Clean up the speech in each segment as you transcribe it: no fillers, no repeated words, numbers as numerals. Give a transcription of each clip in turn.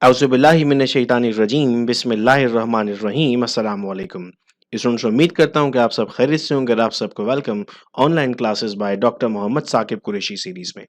औज़ुबिल्लाहिमिनश्शैतानिर्रजीम बिस्मिल्लाहिर्रहमानिर्रहीम अस्सलाम वालेकुम। स्टूडेंट्स उम्मीद करता हूँ कि आप सब खैरियत से होंगे और आप सबको welcome online classes by doctor Mohammad Saqib Qureshi series में।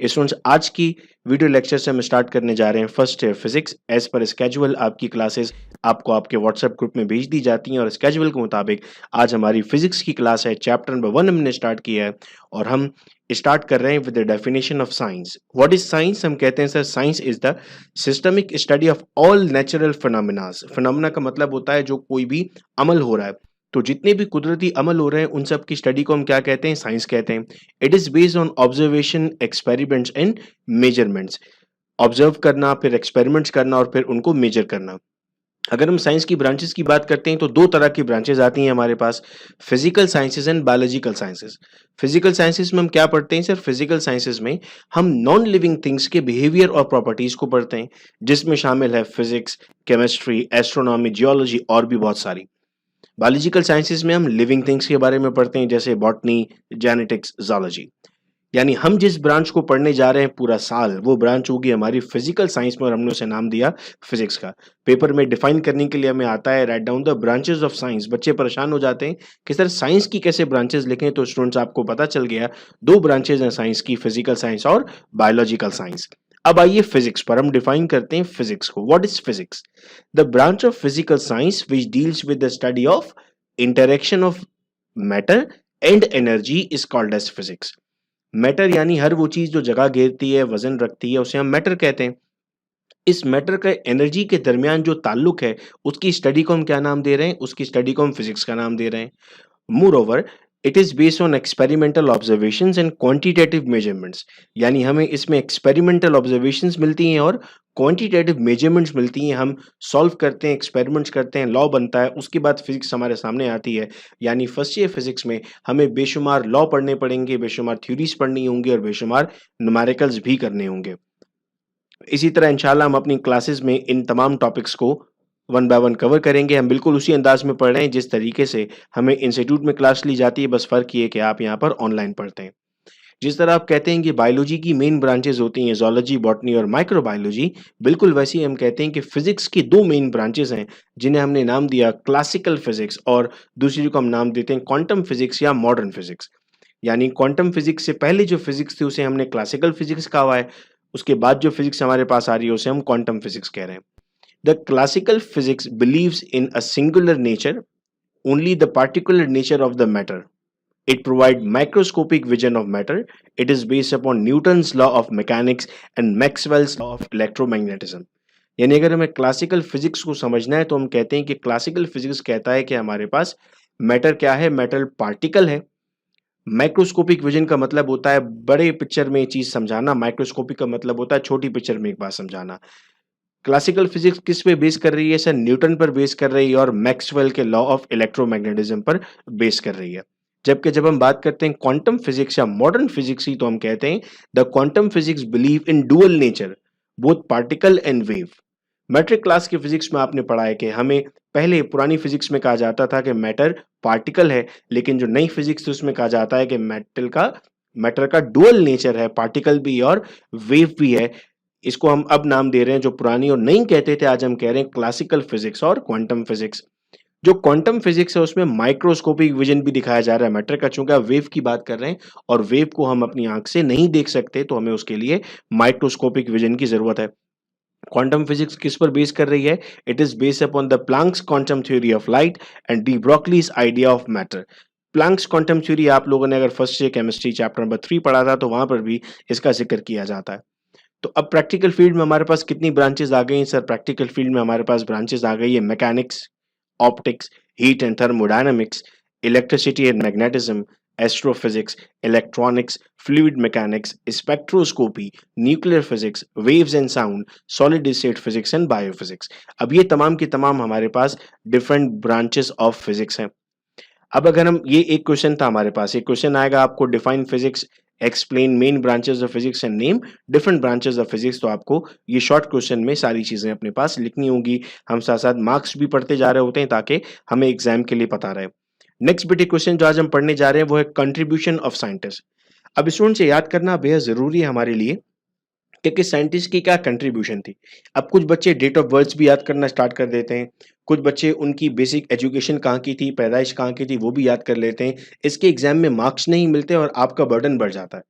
स्टूडेंट्स आज की वीडियो लेक्चर से हम स्टार्ट करने जा रहे हैं first year physics. As per schedule आपकी क्लासेस आपको आपके व्हाट्सएप ग्रुप में भेज दी जाती हैं और स्केजुअल के मुताबिक आज हमारी फिजिक्स की क्लास है। चैप्टर नंबर 1 हमने स्टार्ट किया है और हम स्टार्ट कर रहे हैं with the definition of science. What is science? हम कहते हैं sir science is the systemic study of all natural phenomenas. Phenomena का मतलब होता है जो कोई भी अमल हो रहा है, तो जितने भी कुदरती अमल हो रहे हैं उन सब की स्टडी को हम क्या कहते हैं? साइंस कहते हैं। It is based on observation, experiments and measurements. Observe करना, फिर एक्सपेरिमेंट्स करना और फिर उनको मेजर करना। अगर हम साइंस की ब्रांचेस की बात करते हैं तो दो तरह की ब्रांचेस आती हैं हमारे पास, physical sciences and biological sciences. Physical sciences में हम क्या पढ़ते हैं सर? फिजिकल साइंसेस में हम नॉन लिविंग थिंग्स के बिहेवियर और प्रॉपर्टीज को पढ़ते हैं, जिसमें शामिल है फिजिक्स, केमिस्ट्री, एस्ट्रोनॉमी, जियोलॉजी और भी बहुत सारी। बायोलॉजिकल साइंसेस में हम लिविंग थिंग्स के बारे में पढ़ते हैं, जैसे बॉटनी, जेनेटिक्स, जूलॉजी। यानी हम जिस ब्रांच को पढ़ने जा रहे हैं पूरा साल, वो ब्रांच होगी हमारी फिजिकल साइंस में और हमने उसे नाम दिया फिजिक्स का। पेपर में डिफाइन करने के लिए हमें आता है write down the branches of science. बच्चे परेशान हो जाते हैं कि सर साइंस की कैसे ब्रांचेस लिखें, तो स्टूडेंट्स आपको पता चल गया दो ब्रांचेस हैं साइंस की, फिजिकल साइंस और बायोलॉजिकल साइंस। अब आइए फिजिक्स पर, हम डिफाइन करते हैं फिजिक्स को। What is physics? The branch of physical science which deals with the study of interaction of matter and energy is called as physics. Matter यानी हर वो चीज जो जगह घेरती है, वजन रखती है, उसे हम मैटर कहते हैं। इस मैटर का एनर्जी के दरमियान जो ताल्लुक है, उसकी स्टडी को हम क्या नाम दे रहे हैं? उसकी स्टडी को हम फिजिक्स का नाम दे रहे हैं। Moreover it is based on experimental observations and quantitative measurements. यानी हमें इसमें एक्सपेरिमेंटल ऑब्जर्वेशंस मिलती हैं और क्वांटिटेटिव मेजरमेंट्स मिलती हैं। हम सॉल्व करते हैं, एक्सपेरिमेंट्स करते हैं, लॉ बनता है, उसके बाद फिजिक्स हमारे सामने आती है। यानी फर्स्ट ईयर फिजिक्स में हमें बेशुमार लॉ पढ़ने पड़ेंगे, बेशुमार थ्योरीज पढ़नी होंगी और बेशुमार न्यूमेरिकल्स भी करने होंगे। इसी तरह इंशाल्लाह हम अपनी क्लासेस में इन तमाम टॉपिक्स को वन बाय वन कवर करेंगे। हम बिल्कुल उसी अंदाज में पढ़ रहे हैं जिस तरीके से हमें इंस्टीट्यूट में क्लास ली जाती है, बस फर्क ये है कि आप यहाँ पर ऑनलाइन पढ़ते हैं। जिस तरह आप कहते हैं कि बायोलॉजी की मेन ब्रांचेस होती हैं ज़ूलॉजी, बॉटनी और माइक्रोबायोलॉजी, बिल्कुल वैसे ही हम कहते हैं कि फिजिक्स की दो मेन ब्रांचेस हैं, जिन्हें हमने नाम दिया क्लासिकल फिजिक्स और दूसरी को हम नाम देते हैं क्वांटम फिजिक्स या मॉडर्न फिजिक्स। यानी क्वांटम फिजिक्स से पहले जो फिजिक्स थी उसे हमने क्लासिकल फिजिक्स कहा हुआ है, उसके बाद जो फिजिक्स हमारे पास आ रही है उसे हम क्वांटम फिजिक्स कह रहे हैं। The classical physics believes in a singular nature, only the particular nature of the matter. It provides microscopic vision of matter. It is based upon Newton's law of mechanics and Maxwell's law of electromagnetism. यानी अगर हमें classical physics को समझना है तो हम कहते हैं कि क्लासिकल फिजिक्स कहता है कि हमारे पास मैटर क्या है? मैटर पार्टिकल है। माइक्रोस्कोपिक विजन का मतलब होता है बड़े पिक्चर में चीज समझाना, माइक्रोस्कोपिक का मतलब होता है छोटी पिक्चर में एक बात समझाना। क्लासिकल फिजिक्स किस पे बेस कर रही है सर? न्यूटन पर बेस कर रही है और मैक्सवेल के लॉ ऑफ इलेक्ट्रोमैग्नेटिज्म पर बेस कर रही है। जबकि जब हम बात करते हैं क्वांटम फिजिक्स या मॉडर्न फिजिक्स की, तो हम कहते हैं the quantum physics believe in dual nature, both particle and wave. Matric class की फिजिक्स में आपने पढ़ा है कि हमें पहले पुरानी फिजिक्स में कहा जाता था कि मैटर पार्टिकल है, लेकिन जो नई फिजिक्स थी उसमें कहा जाता है कि मैटर का डुअल नेचर है, पार्टिकल भी और वेव भी है। इसको हम अब नाम दे रहे हैं, जो पुरानी और नई कहते थे आज हम कह रहे हैं क्लासिकल फिजिक्स और क्वांटम फिजिक्स। जो क्वांटम फिजिक्स है उसमें माइक्रोस्कोपिक विजन भी दिखाया जा रहा है मैटर का, चूंकि आप वेव की बात कर रहे हैं और वेव को हम अपनी आंख से नहीं देख सकते, तो हमें उसके लिए माइक्रोस्कोपिक विजन की जरूरत है। क्वांटम फिजिक्स किस पर बेस कर रही है? It is based upon the Planck's quantum theory of light and de Broglie's idea of matter. Planck's quantum theory आप लोगों ने अगर first year chemistry chapter number 3 पढ़ा था तो वहां पर भी इसका जिक्र किया जाता है। तो अब प्रैक्टिकल फील्ड में हमारे पास कितनी ब्रांचेस आ गई हैं सर? प्रैक्टिकल फील्ड में हमारे पास ब्रांचेस आ गई है mechanics, optics, heat and thermodynamics, electricity and magnetism, astrophysics, electronics, fluid mechanics, spectroscopy, nuclear physics, waves and sound, solid state physics and biophysics. अब ये तमाम की तमाम हमारे पास डिफरेंट ब्रांचेस ऑफ फिजिक्स हैं। अब अगर हम ये एक क्वेश्चन था हमारे पास, एक क्वेश्चन आएगा आपको define physics, explain main branches of physics and name different branches of physics. तो आपको ये शॉर्ट क्वेश्चन में सारी चीजें अपने पास लिखनी होंगी। हम साथ साथ मार्क्स भी पढ़ते जा रहे होते हैं ताकि हमें एग्जाम के लिए पता रहे। नेक्स्ट बिट क्वेश्चन जो आज हम पढ़ने जा रहे हैं वो है कंट्रीब्यूशन ऑफ साइंटिस्ट। अब स्टूडेंट से याद करना बेहद जरूरी है हमारे लिए कि किस साइंटिस्ट की क्या कंट्रीब्यूशन थी। अब कुछ बच्चे डेट ऑफ बर्थ भी याद करना स्टार्ट कर देते हैं, कुछ बच्चे उनकी बेसिक एजुकेशन कहाँ की थी, पैदाइश कहाँ की थी, वो भी याद कर लेते हैं। इसके एग्जाम में मार्क्स नहीं मिलते और आपका बर्डन बढ़ जाता है।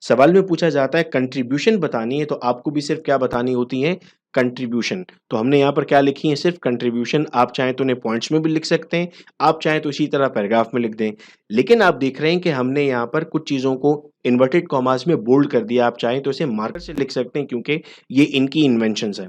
सवाल में पूछा जाता है कंट्रीब्यूशन बतानी है, तो आपको भी सिर्फ क्या बतानी होती है, कंट्रीब्यूशन। तो हमने यहाँ पर क्या लिखी है, सिर्फ कंट्रीब्यूशन। आप चाहें तो उन्हें पॉइंट्स में भी लिख सकते हैं, आप चाहें तो इसी तरह पैराग्राफ में लिख दें। लेकिन आप देख रहे हैं कि हमने यहाँ पर कुछ चीज़ों को इन्वर्टेड कॉमास में बोल्ड कर दिया। आप चाहें तो इसे मार्कर से लिख सकते हैं क्योंकि ये इनकी इन्वेंशंस हैं।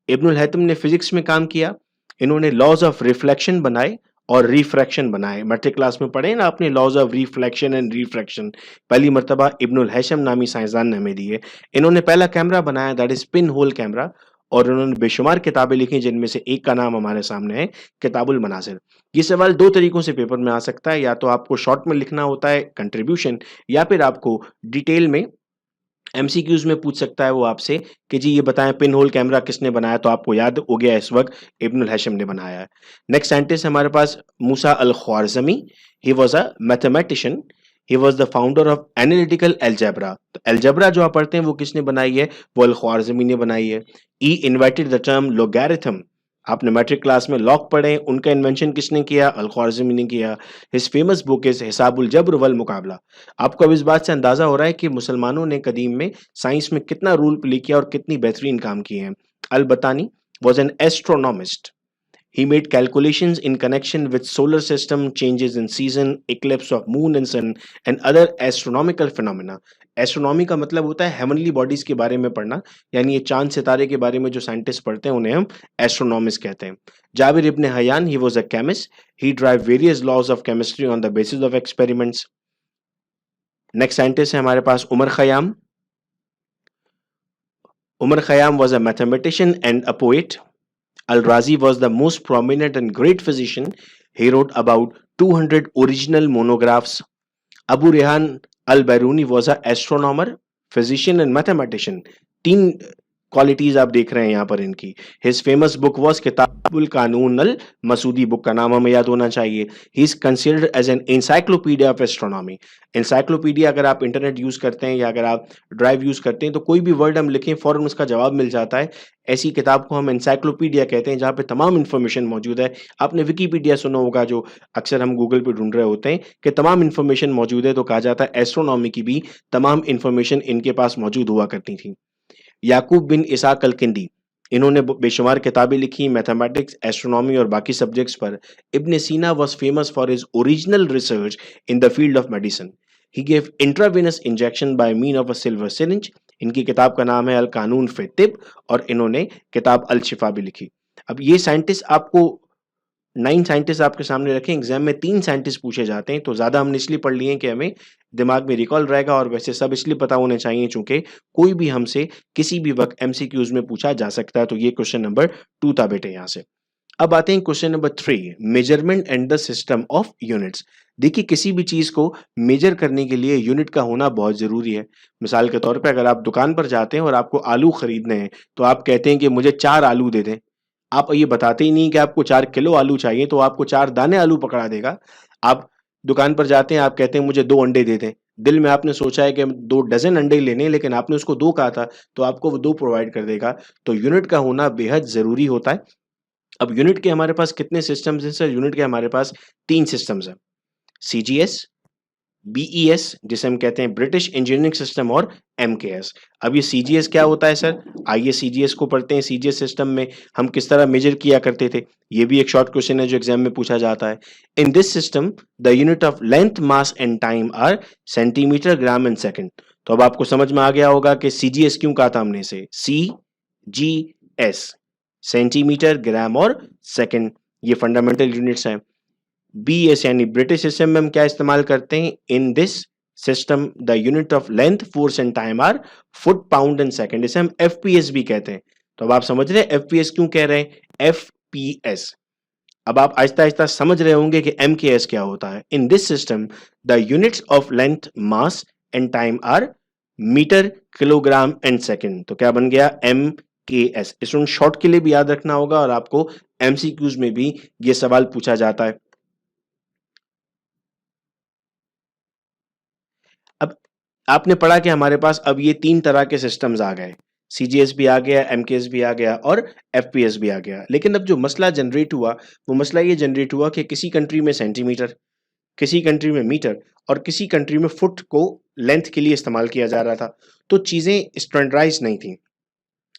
इब्नुल हैथम ने फिजिक्स में काम किया। इन्होंने लॉज ऑफ रिफ्लेक्शन बनाए और रिफ्रैक्शन बनाए। मैट्रिक क्लास में पढ़े ना आपने, laws of reflection and refraction. पहली मर्तबा इब्नुल हैशम नामी साइंसदान ने हमें दी है। इन्होंने पहला कैमरा बनाया, that is pin hole camera. और उन्होंने बेशुमार किताबें लिखी जिनमें से एक का नाम हमारे सामने है, किताबुल मनासिर। ये सवाल दो तरीकों से पेपर में आ सकता है, या तो आपको शॉर्ट में लिखना होता है कंट्रीब्यूशन, या फिर आपको डिटेल में एमसीक्यूज में पूछ सकता है वो आपसे कि जी ये बताएं पिन होल कैमरा किसने बनाया, तो आपको याद हो गया इस वक्त इब्नुल हैशम ने बनाया है। नेक्स्ट साइंटिस्ट हमारे पास Musa al Khwarizmi. He was a mathematician. He was the founder of analytical algebra. तो अलजेब्रा जो आप पढ़ते हैं वो किसने बनाई है, वो अल ख्वारिज़मी ने बनाई है। ही इन्वेंटेड द टर्म लोगैरिथम। आपने मैट्रिक क्लास में लॉग पढ़े, उनका इन्वेंशन किसने किया, अल ख्वारिज़मी ने किया। हिज फेमस बुक इज हिसाबुल जब्र वल मुकाबला। आपको अब इस बात से अंदाजा हो रहा है कि मुसलमानों ने कदीम में साइंस में कितना रोल प्ले किया और कितनी बेहतरीन काम किए हैं। अल बतानी was an astronomist. He made calculations in connection with solar system changes in season, eclipse of moon and sun, and other astronomical phenomena. Astronomy का मतलब होता है हेवनली बॉडीज के बारे में पढ़ना, यानी ये चांद सितारे के बारे में जो साइंटिस्ट पढ़ते हैं उन्हें हम एस्ट्रोनॉमिस्ट कहते हैं। Jabir ibn Hayyan, he was a chemist. He drive various laws of chemistry on the basis of experiments. Next scientist है हमारे पास Umar Khayyam. Umar Khayyam was a mathematician and a poet. Al-Razi was the most prominent and great physician. He wrote about 200 original monographs. Abu Rehan Al-Biruni was an astronomer, physician and mathematician. तीन qualities आप देख रहे हैं यहाँ पर इनकी। His famous book was किताबुल कानून अल Masoodi. Book का नाम हमें याद होना चाहिए। He is considered as an encyclopedia of astronomy. Encyclopedia अगर आप इंटरनेट यूज करते हैं या अगर आप ड्राइव यूज करते हैं तो कोई भी वर्ड हम लिखें फौरन उसका जवाब मिल जाता है। ऐसी किताब को हम इंसाइक्लोपीडिया कहते हैं जहाँ पे तमाम इन्फॉर्मेशन मौजूद है। आपने विकीपीडिया सुना होगा जो अक्सर हम गूगल पे ढूंढ रहे होते हैं कि तमाम इन्फॉर्मेशन मौजूद है, तो कहा जाता है एस्ट्रोनॉमी की भी तमाम इन्फॉर्मेशन इनके पास मौजूद हुआ करती थी। याकूब बिन इसाक अल-किंदी, इन्होंने बेशुमार किताबें लिखी मैथमेटिक्स, एस्ट्रोनॉमी और बाकी सब्जेक्ट्स पर। Ibn Sina was famous for his original research in the field of medicine. He gave intravenous injection by mean of a silver syringe. इनकी किताब का नाम है अल कानून फी तिब और इन्होंने किताब अल शिफा भी लिखी। अब ये साइंटिस्ट आपको 9 साइंटिस्ट आपके सामने रखे, एग्जाम में 3 साइंटिस्ट पूछे जाते हैं, तो ज़्यादा हमने इसलिए पढ़ लिए हैं कि हमें दिमाग में रिकॉल रहेगा, और वैसे सब इसलिए पता होने चाहिए चूंकि कोई भी हमसे किसी भी वक्त एमसीक्यूज में पूछा जा सकता है। तो ये क्वेश्चन नंबर 2 था बेटे यहाँ से। अब आते हैं question number 3, measurement and the system of units. देखिए किसी भी चीज को मेजर करने के लिए यूनिट का होना बहुत जरूरी है। मिसाल के तौर पे अगर आप दुकान पर जाते हैं और आपको आलू खरीदने हैं, तो आप कहते हैं कि मुझे 4 आलू दे दें। आप ये बताते ही नहीं कि आपको 4 किलो आलू चाहिए, तो आपको 4 दाने आलू पकड़ा देगा। आप दुकान पर जाते हैं, आप कहते हैं मुझे 2 अंडे दे दें। दिल में आपने सोचा है कि 2 डज़न अंडे लेने हैं, लेकिन आपने उसको 2 कहा था, तो आपको वो 2 प्रोवाइड कर देगा। तो यूनिट का होना बेहद ज़रूरी होता है। अब यूनिट के हमारे पास कितने सिस्टम्स हैं सर? यूनिट के हमारे पास 3 सिस्टम्स हैं। सीजीएस, बीईएस जिसे हम कहते हैं ब्रिटिश इंजीनियरिंग सिस्टम, और एमकेएस। अब ये सीजीएस क्या होता है सर? आइए सीजीएस को पढ़ते हैं। सीजीएस सिस्टम में हम किस तरह मेजर किया करते थे, ये भी एक शॉर्ट क्वेश्चन है जो एग्जाम में पूछा जाता है। In this system the unit of length, mass and time R centimetre, gram and second. तो अब आपको समझ में आ गया होगा कि सीजीएस क्यों कहा था हमने इसे, सी जी एस, सेंटीमीटर, ग्राम और सेकंड, ये फंडामेंटल यूनिट्स हैं। बीएस यानी ब्रिटिश सिस्टम में हम क्या इस्तेमाल करते हैं, in this system the unit of length, force and time are foot, pound and second. इसे हम एफपीएस भी कहते हैं। तो अब आप समझ रहे हैं एफपीएस क्यों कह रहे हैं, एफपीएस। अब आप आहिस्ता आहिस्ता समझ रहे होंगे कि एमकेएस क्या होता है। In this system the units of length, mass and time are metre, kilogram and second. तो क्या बन गया, एम के एस। इसको शॉर्ट के लिए भी याद रखना होगा और आपको एमसीक्यूज में भी ये सवाल पूछा जाता है। अब आपने पढ़ा कि हमारे पास अब ये 3 तरह के सिस्टम्स आ गए। सीजीएस भी आ गया, एमकेएस भी आ गया और एफपीएस भी आ गया। लेकिन अब जो मसला जनरेट हुआ, वो मसला ये जनरेट हुआ कि किसी कंट्री में सेंटीमीटर, किसी कंट्री में मीटर और किसी कंट्री में फुट को लेंथ के लिए इस्तेमाल किया जा रहा था। तो चीज़ें स्टैंडर्डाइज़ नहीं थी।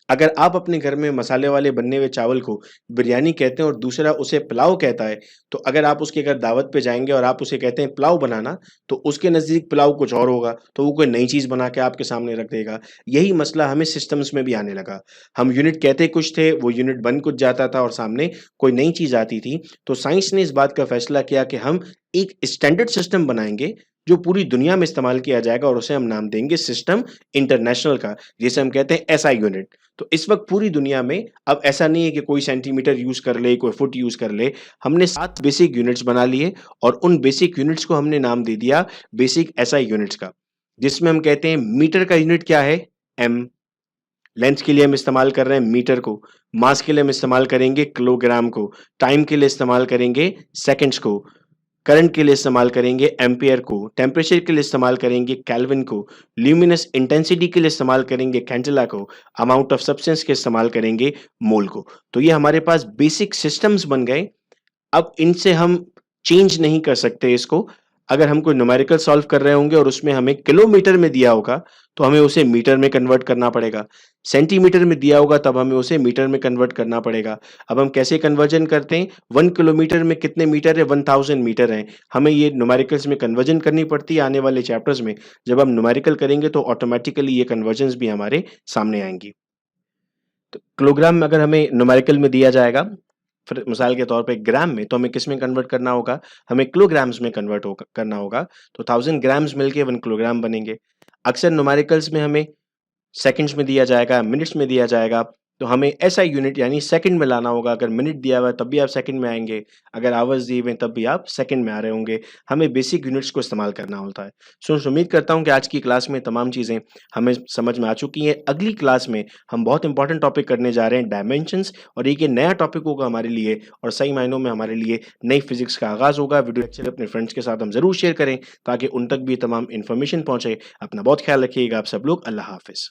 अगर आप अपने घर में मसाले वाले बने हुए चावल को बिरयानी कहते हैं और दूसरा उसे पुलाव कहता है, तो अगर आप उसके घर दावत पे जाएँगे और आप उसे कहते हैं पुलाव बनाना, तो उसके नज़दीक पुलाव कुछ और होगा, तो वो कोई नई चीज़ बना के आपके सामने रख देगा। यही मसला हमें सिस्टम्स में भी आने लगा। हम यूनिट कहते कुछ थे, वो यूनिट बन कुछ जाता था और सामने कोई नई चीज़ आती थी। तो साइंस ने इस बात का फैसला किया कि हम एक स्टैंडर्ड सिस्टम बनाएँगे, जो पूरी दुनिया में इस्तेमाल किया जाएगा और उसे हम नाम देंगे सिस्टम इंटरनेशनल का, जिसे हम कहते हैं एसआई यूनिट। तो इस वक़्त पूरी दुनिया में अब ऐसा नहीं है कि कोई सेंटीमीटर यूज़ कर ले, कोई फुट यूज़ कर ले। हमने 7 बेसिक यूनिट्स बना लिए और उन बेसिक यूनिट्स को हमने नाम दे दिया बेसिक एसआई यूनिट्स का। जिसमें हम कहते हैं मीटर का यूनिट क्या है? एम। लेंथ के लिए हम इस्तेमाल कर रहे हैं मीटर को। मास के लिए हम इस्तेमाल करेंगे किलोग्राम को। टाइम के लिए इस्तेमाल करेंगे सेकंड्स को। करंट के लिए इस्तेमाल करेंगे एम्पियर को, टेम्परेचर के लिए इस्तेमाल करेंगे केल्विन को, ल्यूमिनस इंटेंसिटी के लिए इस्तेमाल करेंगे कैंडेला को, अमाउंट ऑफ सब्सटेंस के इस्तेमाल करेंगे मोल को। तो ये हमारे पास बेसिक सिस्टम्स बन गए। अब इनसे हम चेंज नहीं कर सकते इसको। अगर हम कोई न्यूमेरिकल सॉल्व कर रहे होंगे और उसमें हमें किलोमीटर में दिया होगा, तो हमें उसे मीटर में कन्वर्ट करना पड़ेगा। सेंटीमीटर में दिया होगा तब हमें उसे मीटर में कन्वर्ट करना पड़ेगा। अब हम कैसे कन्वर्जन करते हैं? 1 किलोमीटर में कितने मीटर है? 1000 मीटर हैं। हमें ये न्यूमेरिकल्स में कन्वर्जन करनी पड़ती है आने वाले चैप्टर्स में। जब हम न्यूमेरिकल करेंगे तो ऑटोमैटिकली ये कन्वर्जन्स भी हमारे सामने आएँगी। तो किलोग्राम में अगर हमें न्यूमेरिकल में दिया जाएगा, फिर मिसाल के तौर पे ग्राम में, तो हमें किस में कन्वर्ट करना होगा? हमें किलोग्राम्स में कन्वर्ट होगा करना होगा। तो 1000 ग्राम्स मिलके 1 किलोग्राम बनेंगे। अक्सर न्यूमेरिकल्स में हमें सेकंड्स में दिया जाएगा, मिनट्स में दिया जाएगा, तो हमें एसआई यूनिट यानी सेकंड में लाना होगा। अगर मिनट दिया हुआ है तब भी आप सेकंड में आएँगे, अगर आवर्स दिए हुए हैं तब भी आप सेकंड में आ रहे होंगे। हमें बेसिक यूनिट्स को इस्तेमाल करना होता है। सो उम्मीद करता हूँ कि आज की क्लास में तमाम चीज़ें हमें समझ में आ चुकी हैं। अगली क्लास में हम बहुत इंपॉर्टेंट टॉपिक करने जा रहे हैं डायमेंशंस, और एक ये नया टॉपिक होगा हमारे लिए और सही मायनों में हमारे लिए नई फिज़िक्स का आगाज़ होगा। वीडियो लेक्चर अपने फ्रेंड्स के साथ हम ज़रूर शेयर करें ताकि उन तक भी तमाम इन्फॉर्मेशन पहुँचे। अपना बहुत ख्याल रखिएगा आप सब लोग। अल्लाह हाफ़िज़।